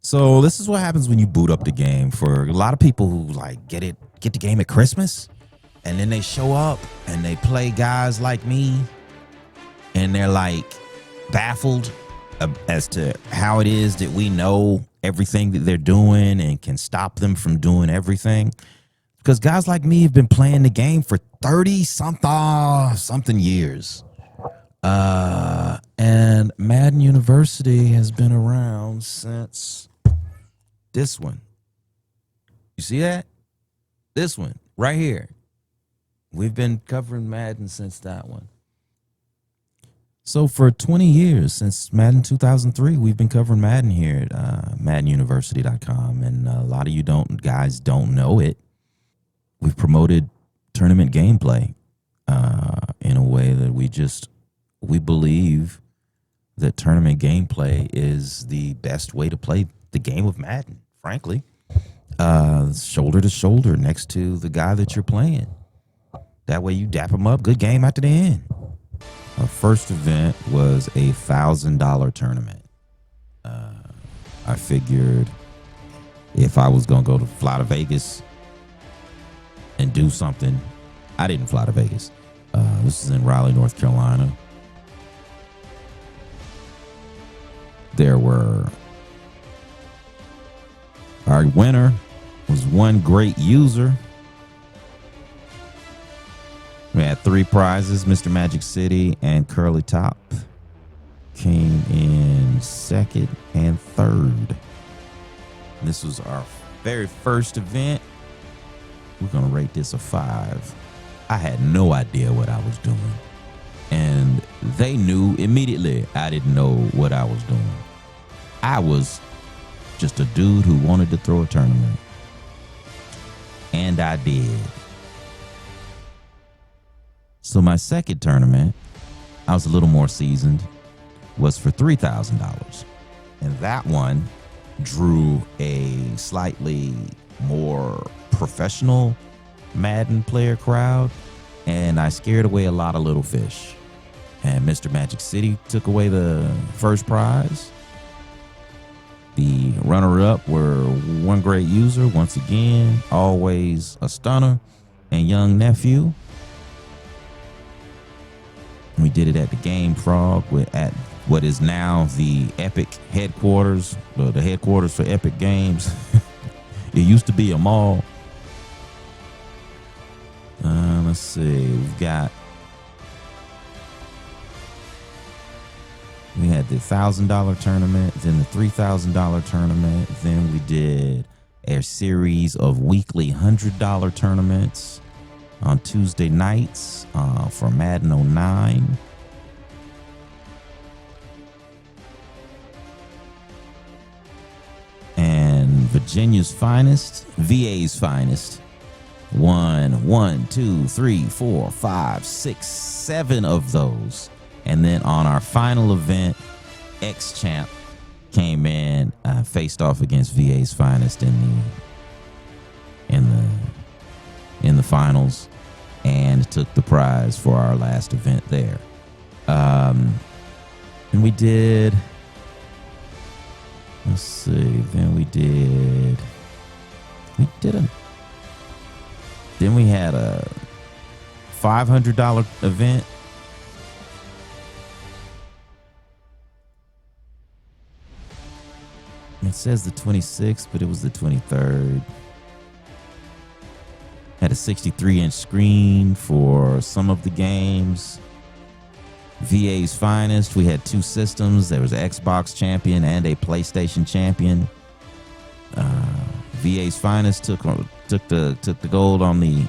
So this is what happens when you boot up the game. For a lot of people who like get the game at Christmas, and then they show up and they play guys like me, and they're like baffled as to how it is that we know everything that they're doing and can stop them from doing everything. Because guys like me have been playing the game for 30 something years. And Madden University has been around since this one. You see that? This one right here. We've been covering Madden since that one. So for 20 years, since Madden 2003, we've been covering Madden here at MaddenUniversity.com. And a lot of you guys don't know it. We've promoted tournament gameplay in a way that we believe that tournament gameplay is the best way to play the game of Madden, frankly. Shoulder to shoulder next to the guy that you're playing. That way you dap him up, good game after the end. Our first event was a $1,000 tournament. I figured if I was going to fly to Vegas and do something, I didn't fly to Vegas. This is in Raleigh, North Carolina. Our winner was one great user. We had 3 prizes. Mr. Magic City and Curly Top came in second and third. This was our very first event. We're going to rate this a 5. I had no idea what I was doing. And they knew immediately I didn't know what I was doing. I was just a dude who wanted to throw a tournament. And I did. So my second tournament, I was a little more seasoned, was for $3,000. And that one drew a slightly more professional Madden player crowd. And I scared away a lot of little fish. And Mr. Magic City took away the first prize. The runner-up were one great user, once again, always a stunner, and young nephew. We did it at the Game Frog at what is now the Epic headquarters, the headquarters for Epic Games. It used to be a mall. Let's see, we had the $1,000 tournament, then the $3,000 tournament. Then we did a series of weekly $100 tournaments on Tuesday nights for Madden 09. And Virginia's finest, VA's finest, won 1, 2, 3, 4, 5, 6, 7 of those. And then on our final event, X-Champ came in, faced off against VA's finest in the finals, and took the prize for our last event there. And we did. Let's see. Then we had a $500 event. It says the 26th, but it was the 23rd. Had a 63-inch screen for some of the games. VA's finest, we had 2 systems. There was an Xbox champion and a PlayStation champion. VA's finest took the gold on the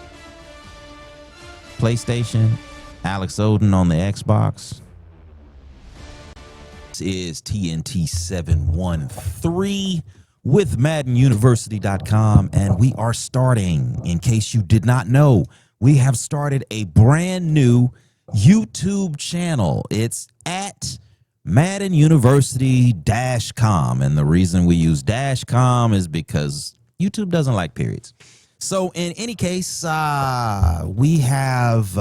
PlayStation. Alex Oden on the Xbox. Is TNT 713 with MaddenUniversity.com, and we are starting, in case you did not know, we have started a brand new YouTube channel. It's at MaddenUniversity-com, and the reason we use -com is because YouTube doesn't like periods. So in any case, we have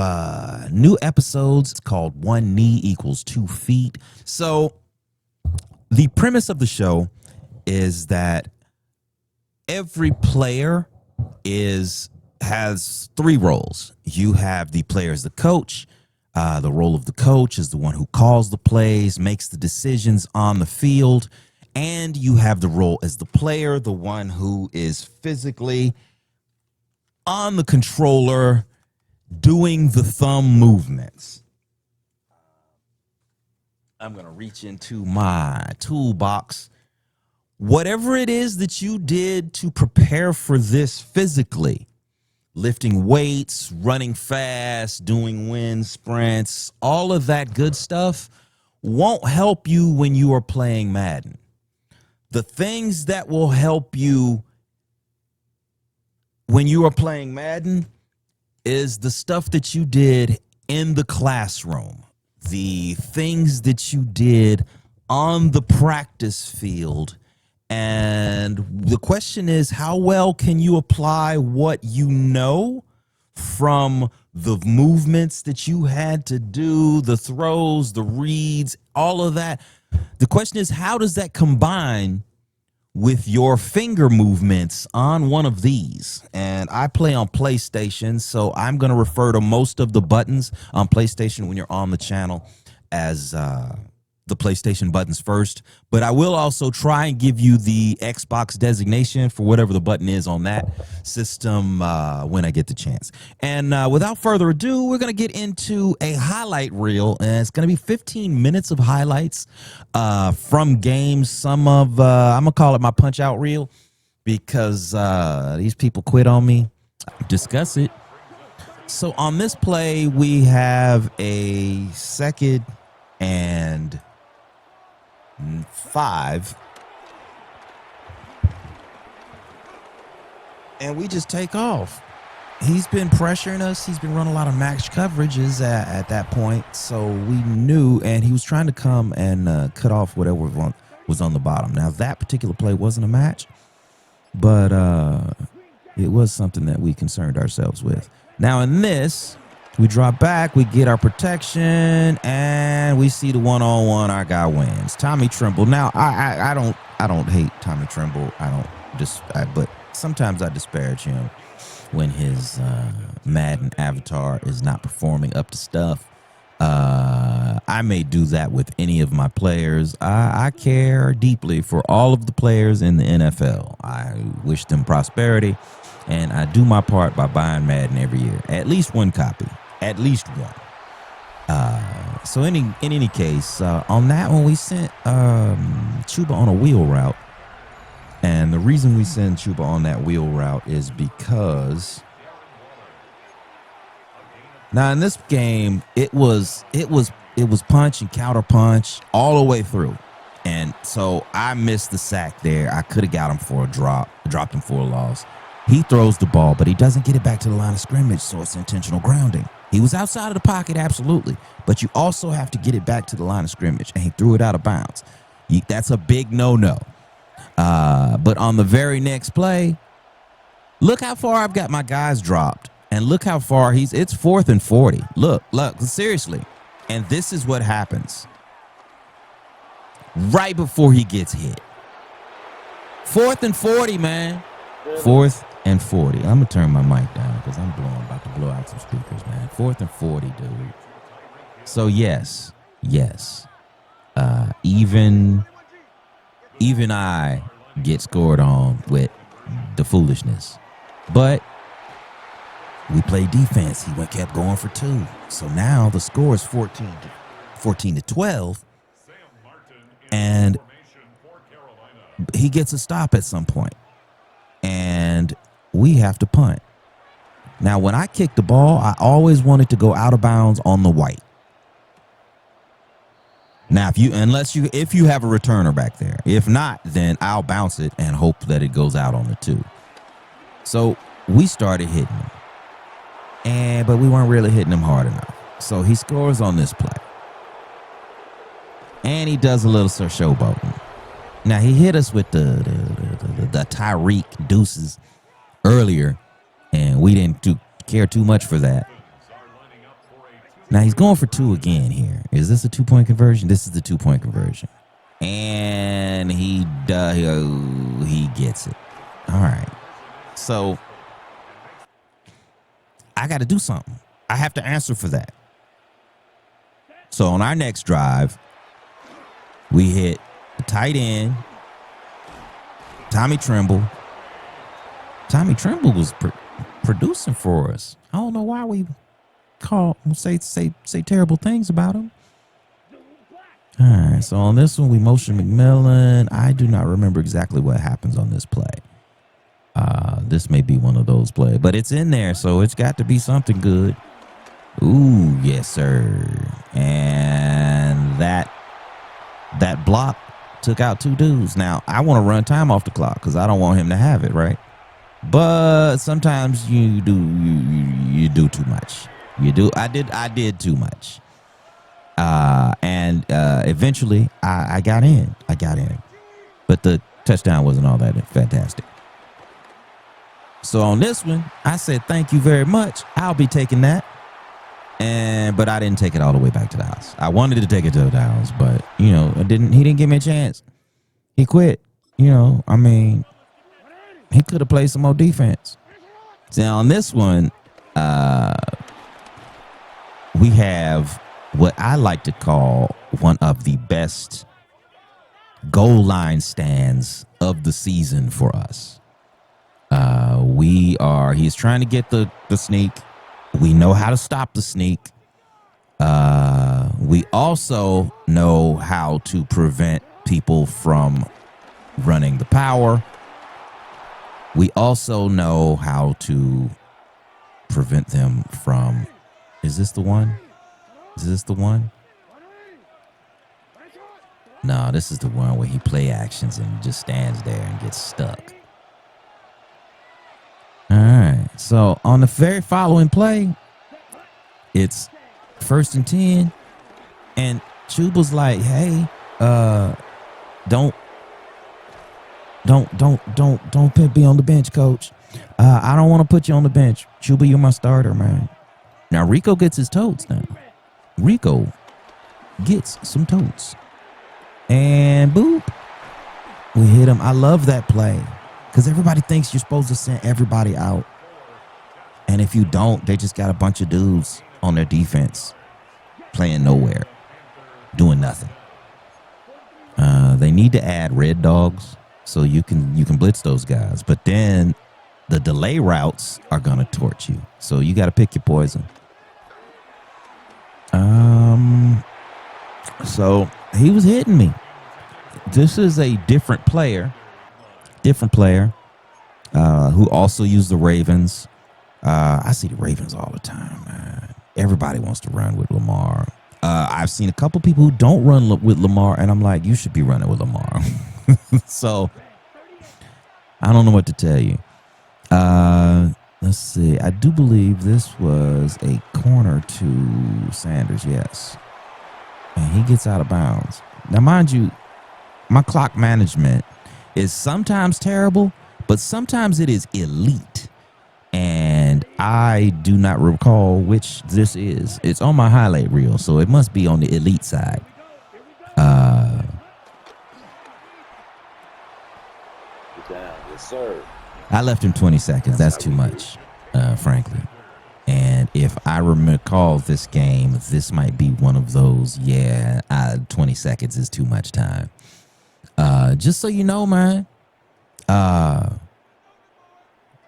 new episodes. It's called One Knee Equals 2 Feet. So the premise of the show is that every player has three roles. You have the player as the coach. The role of the coach is the one who calls the plays, makes the decisions on the field. And you have the role as the player, the one who is physically on the controller, doing the thumb movements. I'm going to reach into my toolbox. Whatever it is that you did to prepare for this physically, lifting weights, running fast, doing wind sprints, all of that good stuff won't help you when you are playing Madden. The things that will help you when you are playing Madden is the stuff that you did in the classroom, the things that you did on the practice field. And the question is, how well can you apply what you know from the movements that you had to do, the throws, the reads, all of that? The question is, how does that combine with your finger movements on one of these? And I play on PlayStation, so I'm going to refer to most of the buttons on PlayStation when you're on the channel as the PlayStation buttons first, but I will also try and give you the Xbox designation for whatever the button is on that system when I get the chance. And without further ado, we're going to get into a highlight reel, and it's going to be 15 minutes of highlights from games. Some of, I'm going to call it my punch out reel because these people quit on me. Discuss it. So on this play, we have a 2nd and 5, and we just take off. He's been pressuring us. He's been running a lot of max coverages at that point, so we knew, and he was trying to come and cut off whatever was on the bottom. Now, that particular play wasn't a match, but it was something that we concerned ourselves with. Now, in this, we drop back, we get our protection, and we see the one-on-one. Our guy wins. Tommy Tremble. Now, I don't hate Tommy Tremble. But sometimes I disparage him when his Madden avatar is not performing up to stuff. I may do that with any of my players. I care deeply for all of the players in the NFL. I wish them prosperity, and I do my part by buying Madden every year. At least one copy. At least one. So in any case, on that one, we sent Chuba on a wheel route. And the reason we send Chuba on that wheel route is because now in this game, it was punch and counter punch all the way through. And so I missed the sack there. I could have got him for a drop, dropped him for a loss. He throws the ball, but he doesn't get it back to the line of scrimmage, so it's intentional grounding. He was outside of the pocket, absolutely, but you also have to get it back to the line of scrimmage, and he threw it out of bounds. That's a big no-no. But on the very next play, look how far I've got my guys dropped, and look how far it's 4th and 40. Look, seriously. And this is what happens right before he gets hit. 4th and 40, man. 4th and 40. I'm going to turn my mic down because I'm about to blow out some speakers, man. 4th and 40, dude. So, yes. Even I get scored on with the foolishness. But we played defense. He kept going for 2. So now the score is 14 to 12. And he gets a stop at some point. And we have to punt. Now, when I kick the ball, I always want it to go out of bounds on the white. Now, if you have a returner back there. If not, then I'll bounce it and hope that it goes out on the 2. So we started hitting him. But we weren't really hitting him hard enough. So he scores on this play. And he does a little showboating. Now, he hit us with the Tyreek deuces earlier, and we didn't care too much for that. Now, he's going for 2 again here. Is this a 2-point conversion? This is the 2-point conversion. And he gets it. All right. So I got to do something. I have to answer for that. So on our next drive, we hit the tight end, Tommy Tremble. Tommy Tremble was producing for us. I don't know why we say terrible things about him. All right, so on this one, we motion McMillan. I do not remember exactly what happens on this play. This may be one of those plays, but it's in there, so it's got to be something good. Ooh, yes, sir. And that block took out 2 dudes. Now, I want to run time off the clock because I don't want him to have it, right? But sometimes you do too much. You do. I did too much. And eventually I got in. But the touchdown wasn't all that fantastic. So on this one, I said, thank you very much. I'll be taking that. But I didn't take it all the way back to the house. I wanted to take it to the house, but he didn't give me a chance. He quit. He could have played some more defense. So on this one, we have what I like to call one of the best goal line stands of the season for us. He's trying to get the sneak. We know how to stop the sneak. We also know how to prevent people from running the power. We also know how to prevent them from... Is this the one? No, this is the one where he play actions and just stands there and gets stuck. All right. So on the very following play, it's 1st and 10, and Chuba's like, "Hey, don't be on the bench, coach. I don't want to put you on the bench. Chuba, you're my starter, man." Now Rico gets his totes now. Rico gets some totes. And boop, we hit him. I love that play because everybody thinks you're supposed to send everybody out. And if you don't, they just got a bunch of dudes on their defense playing nowhere, doing nothing. They need to add red dogs so you can blitz those guys. But then the delay routes are going to torch you. So you got to pick your poison. So he was hitting me. This is a different player who also used the Ravens. I see the Ravens all the time, man. Everybody wants to run with Lamar. I've seen a couple people who don't run with Lamar, and I'm like, you should be running with Lamar. So I don't know what to tell you. Let's see. I do believe this was a corner to Sanders. Yes. And he gets out of bounds. Now, mind you, my clock management is sometimes terrible, but sometimes it is elite. And I do not recall which this is. It's on my highlight reel, so it must be on the elite side. Yes, sir. I left him 20 seconds. That's too much, frankly. And if I recall this game, this might be one of those, 20 seconds is too much time. Just so you know, man,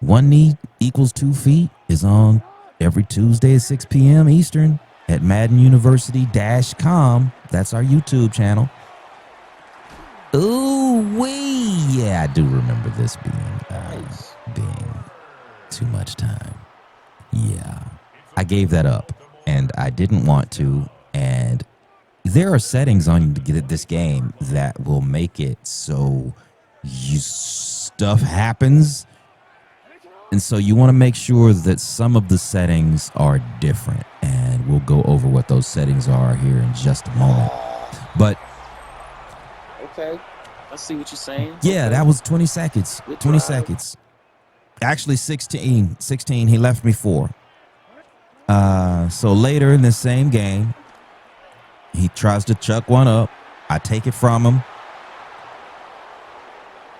1 knee equals 2 feet is on every Tuesday at 6 p.m. Eastern at MaddenUniversity-com. That's our YouTube channel. Ooh, wee. Yeah, I do remember this being too much time. Yeah, I gave that up, and I didn't want to. And there are settings on this game that will make it so stuff happens. And so you want to make sure that some of the settings are different. And we'll go over what those settings are here in just a moment. But okay, I see what you're saying. Yeah, okay. That was 20 seconds. 20 seconds. Actually, 16. He left me 4. So later in the same game, he tries to chuck one up. I take it from him.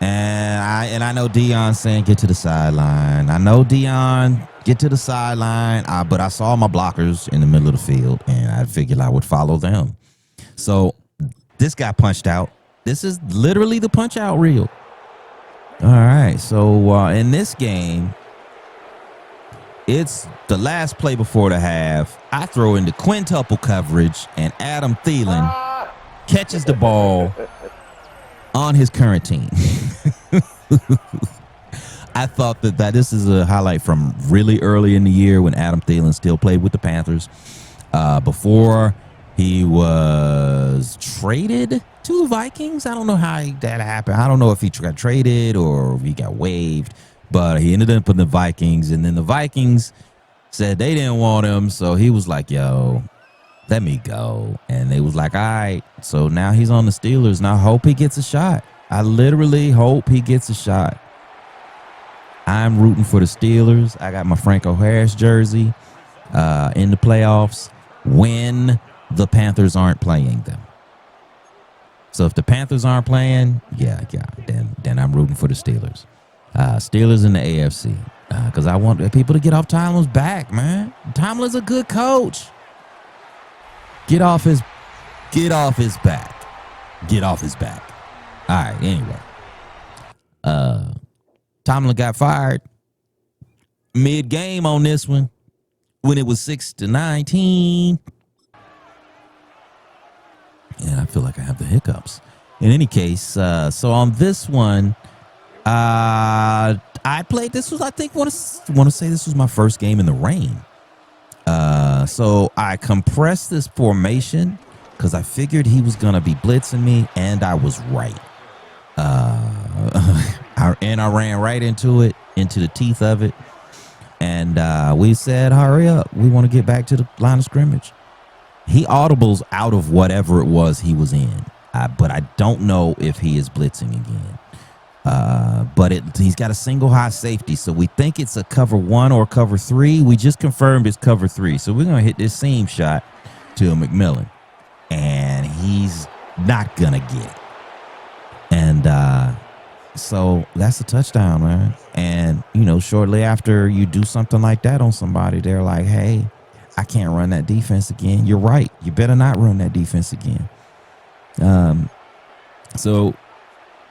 And I know Dion saying get to the sideline. I know Dion get to the sideline. But I saw my blockers in the middle of the field, and I figured I would follow them. So this got punched out. This is literally the punch out reel. All right. So in this game, it's the last play before the half. I throw into quintuple coverage, and Adam Thielen catches the ball on his current team. I thought that this is a highlight from really early in the year when Adam Thielen still played with the Panthers. Before he was traded to the Vikings. I don't know how that happened. I don't know if he got traded or if he got waived, but he ended up in the Vikings. And then the Vikings said they didn't want him. So he was like, yo, let me go. And they was like, all right. So now he's on the Steelers, and I hope he gets a shot. I literally hope he gets a shot. I'm rooting for the Steelers. I got my Franco Harris jersey in the playoffs when the Panthers aren't playing them. So if the Panthers aren't playing, then I'm rooting for the Steelers. Steelers in the AFC because I want people to get off Tomlin's back, man. Tomlin's a good coach. Get off his back. Get off his back. All right, anyway. Tomlin got fired mid-game on this one when it was 6-19. Yeah, I feel like I have the hiccups. In any case, so on this one, I played. This was, I think, want to say this was my first game in the rain. So I compressed this formation because I figured he was gonna be blitzing me, and I was right. And I ran right into the teeth of it. And we said, hurry up. We want to get back to the line of scrimmage. He audibles out of whatever it was he was in. But I don't know if he is blitzing again. But he's got a single high safety. So we think it's a cover 1 or cover 3. We just confirmed it's cover 3. So we're going to hit this seam shot to McMillan. And he's not going to get it. And so that's a touchdown, man. And, shortly after you do something like that on somebody, they're like, hey, I can't run that defense again. You're right. You better not run that defense again. So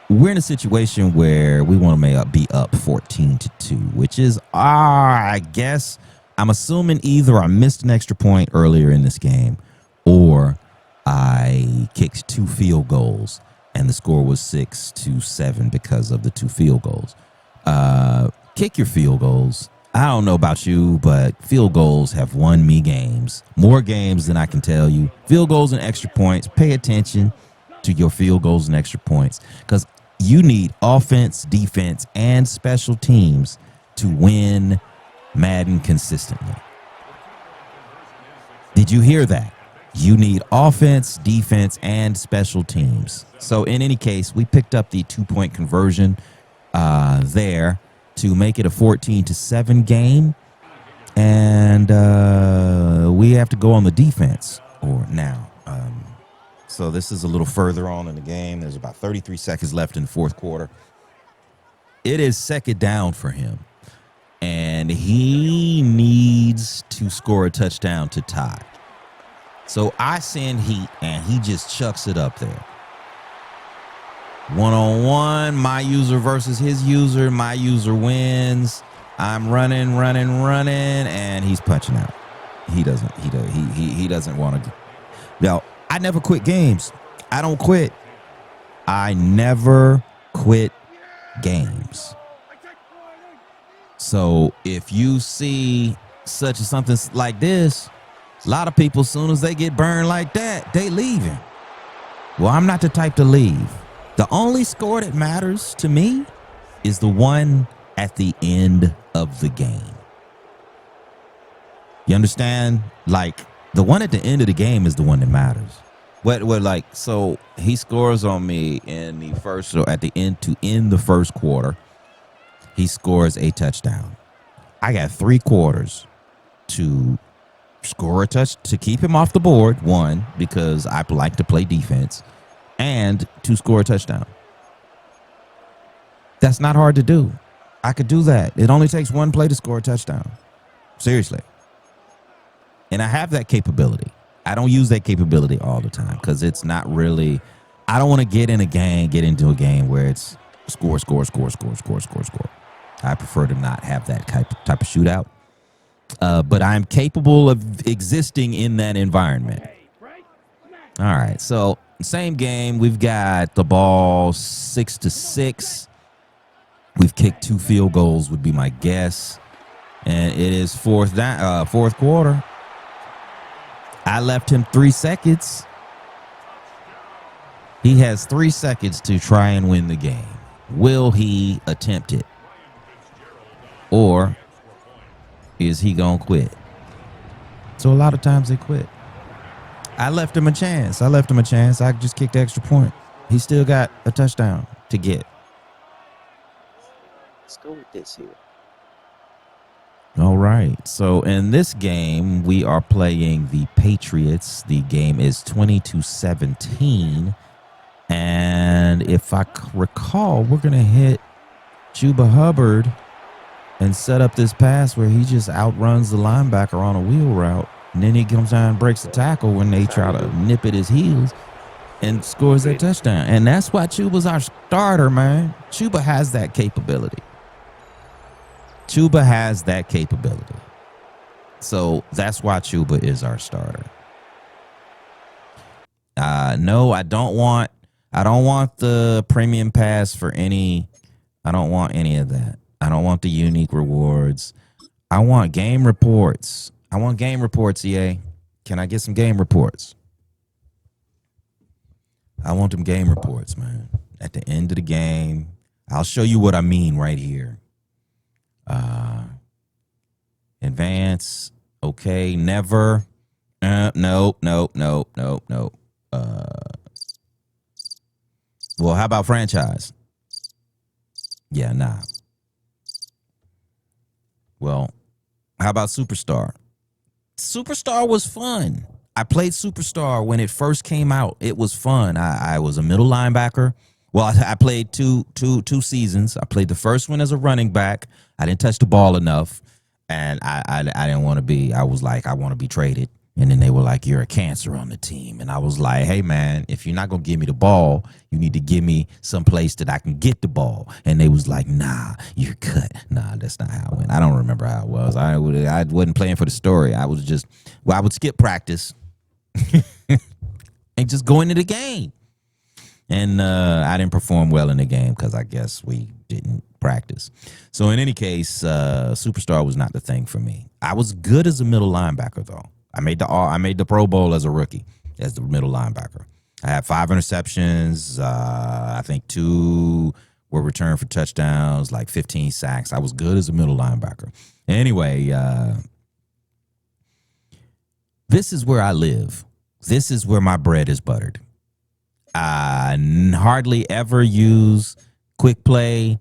we're in a situation where we want to be up 14-2, which is, I guess, I'm assuming either I missed an extra point earlier in this game or I kicked 2 field goals. And the score was 6-7 because of the 2 field goals. Kick your field goals. I don't know about you, but field goals have won me games. More games than I can tell you. Field goals and extra points. Pay attention to your field goals and extra points because you need offense, defense, and special teams to win Madden consistently. Did you hear that? You need offense, defense, and special teams. So in any case, we picked up the 2-point conversion there to make it a 14-7 game. And we have to go on the defense now. So this is a little further on in the game. There's about 33 seconds left in the fourth quarter. It is second down for him. And he needs to score a touchdown to tie. So I send heat, and he just chucks it up there. 1-on-1, my user versus his user. My user wins. I'm running, and he's punching out. He doesn't want to. Now, I never quit games. I don't quit. I never quit games. So if you see something like this, a lot of people, as soon as they get burned like that, they leaving. Well, I'm not the type to leave. The only score that matters to me is the one at the end of the game. You understand? Like, the one at the end of the game is the one that matters. So he scores on me in the first, or at the end to end the first quarter. He scores a touchdown. I got 3 quarters to score a touch to keep him off the board, 1, because I like to play defense, and to score a touchdown. That's not hard to do. I could do that. It only takes one play to score a touchdown. Seriously. And I have that capability. I don't use that capability all the time because it's not really, I don't want to get into a game where it's score. I prefer to not have that type of shootout. But I'm capable of existing in that environment. All right, so same game. We've got the ball 6-6. We've kicked 2 field goals would be my guess. And it is fourth quarter. I left him 3 seconds. He has 3 seconds to try and win the game. Will he attempt it? Or is he going to quit? So a lot of times they quit. I left him a chance. I just kicked the extra point. He still got a touchdown to get. Let's go with this here. All right. So in this game, we are playing the Patriots. The game is 20-17. And if I recall, we're going to hit Chuba Hubbard and set up this pass where he just outruns the linebacker on a wheel route. And then he comes down and breaks the tackle when they try to nip at his heels and scores that touchdown. And that's why Chuba's our starter, man. Chuba has that capability. So that's why Chuba is our starter. No, I don't want the premium pass for any. I don't want any of that. I don't want the unique rewards. I want game reports. EA. Can I get some game reports? I want them game reports, man. At the end of the game, I'll show you what I mean right here. Advance. Okay. Never. No. Well, how about franchise? Yeah, nah. Well, how about Superstar? Superstar was fun. I played Superstar when it first came out. It was fun. I was a middle linebacker. Well, I played two seasons. I played the first one as a running back. I didn't touch the ball enough, and I didn't want to be. I was like, I want to be traded. And then they were like, you're a cancer on the team. And I was like, hey, man, if you're not going to give me the ball, you need to give me some place that I can get the ball. And they was like, nah, you're cut. Nah, that's not how it went. I don't remember how it was. I wasn't playing for the story. I was just, I would skip practice and just go into the game. And I didn't perform well in the game because I guess we didn't practice. So in any case, Superstar was not the thing for me. I was good as a middle linebacker, though. I made the Pro Bowl as a rookie, as the middle linebacker. I had 5 interceptions. I think 2 were returned for touchdowns, like 15 sacks. I was good as a middle linebacker. Anyway, this is where I live. This is where my bread is buttered. I hardly ever use quick play.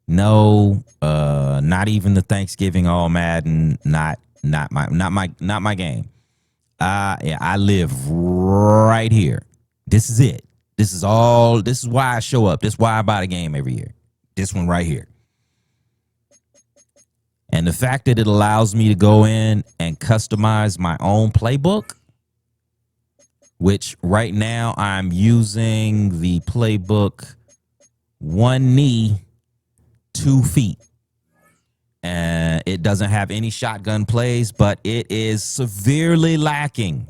No, not even the Thanksgiving All Madden. Not my game. Yeah, I live right here. This is it. This is why I show up. This is why I buy the game every year. This one right here. And the fact that it allows me to go in and customize my own playbook, which right now I'm using the playbook 1 knee, 2 feet. And it doesn't have any shotgun plays, but it is severely lacking.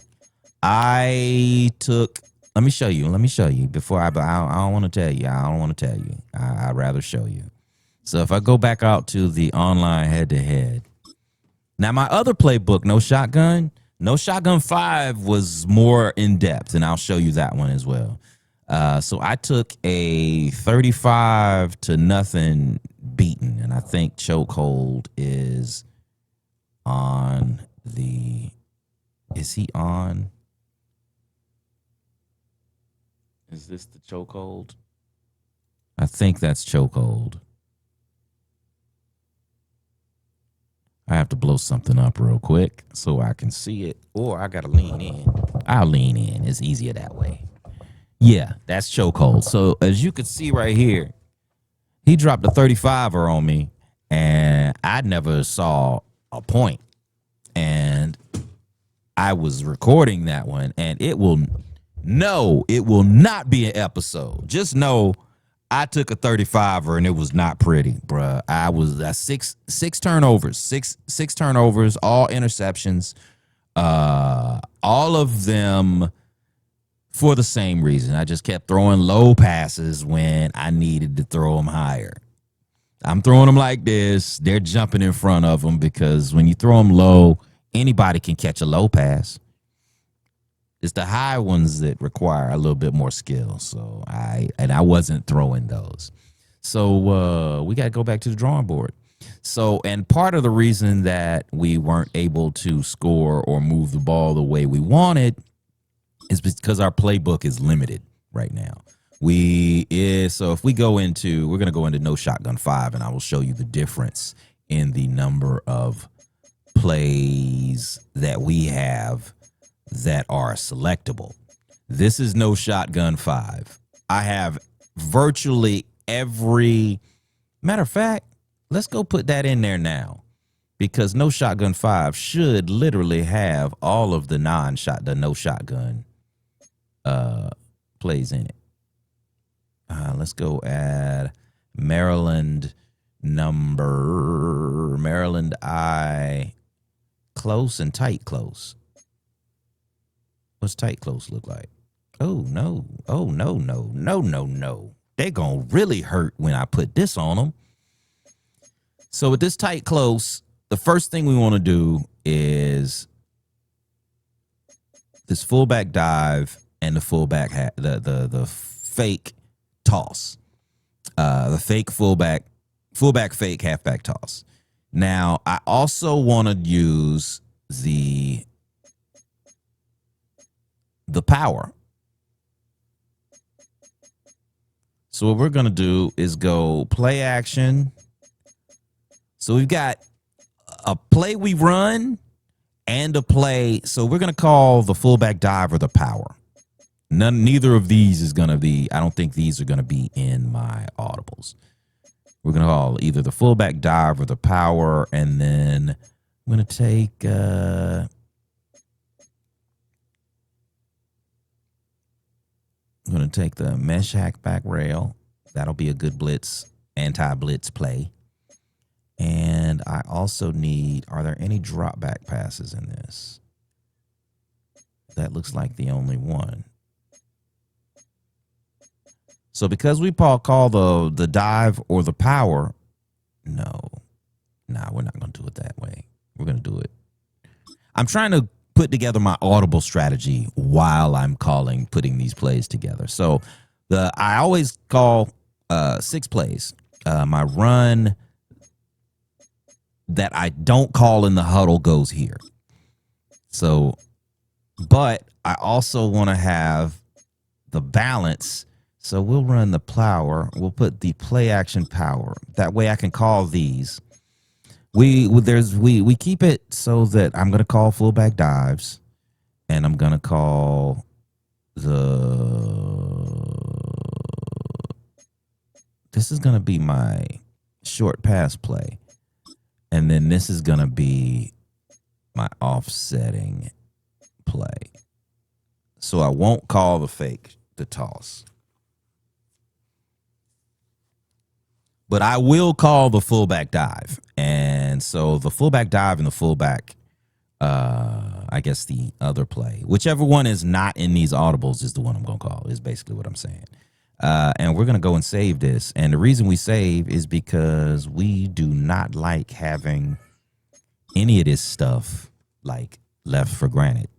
Let me show you before I don't want to tell you. I'd rather show you. So if I go back out to the online head-to-head. Now, my other playbook, No Shotgun 5 was more in-depth, and I'll show you that one as well. So I took a 35-0 beaten, and I think chokehold is on the. Is he on? Is this the chokehold? I think that's chokehold. I have to blow something up real quick so I can see it, or I gotta lean in. I'll lean in. It's easier that way. Yeah, that's chokehold. So as you can see right here, He dropped a 35er on me, and I never saw a point. And I was recording that one, and it will not be an episode. Just know I took a 35er and it was not pretty, bruh. I was at six turnovers, six turnovers, all interceptions, all of them for the same reason. I just kept throwing low passes when I needed to throw them higher. I'm throwing them like this. They're jumping in front of them because when you throw them low, anybody can catch a low pass. It's the high ones that require a little bit more skill. So I wasn't throwing those. So we got to go back to the drawing board. So, and part of the reason that we weren't able to score or move the ball the way we wanted is because our playbook is limited right now. So if we're going to go into no shotgun 5, and I will show you the difference in the number of plays that we have that are selectable. This is no shotgun 5. I have virtually every matter of fact, let's go put that in there now, because no shotgun 5 should literally have all of the no shotgun plays in it. Let's go add Maryland I close and tight close. What's tight close look like? Oh no. They're gonna really hurt when I put this on them. So with this tight close, the first thing we want to do is this fullback dive and the fullback the fake toss, the fake fullback fake halfback toss. Now I also want to use the power. So what we're gonna do is go play action. So we've got a play we run and a play. So we're gonna call the fullback dive or the power. Neither of these is going to be, I don't think these are going to be in my audibles. We're going to call either the fullback dive or the power. And then I'm going to take, the mesh hackback rail. That'll be a good blitz, anti-blitz play. And I also need, are there any drop back passes in this? That looks like the only one. So because we call the dive or the power, we're not going to do it that way. We're going to do it. I'm trying to put together my audible strategy while I'm putting these plays together. So I always call 6 plays. My run that I don't call in the huddle goes here. So, but I also want to have the balance. So we'll run the power. We'll put the play action power. That way I can call these. We keep it so that I'm going to call fullback dives, and I'm going to call this is going to be my short pass play. And then this is going to be my offsetting play. So I won't call the toss. But I will call the fullback dive. And so the fullback dive and the fullback, I guess the other play, whichever one is not in these audibles is the one I'm going to call, is basically what I'm saying. And we're going to go and save this. And the reason we save is because we do not like having any of this stuff like left for granted.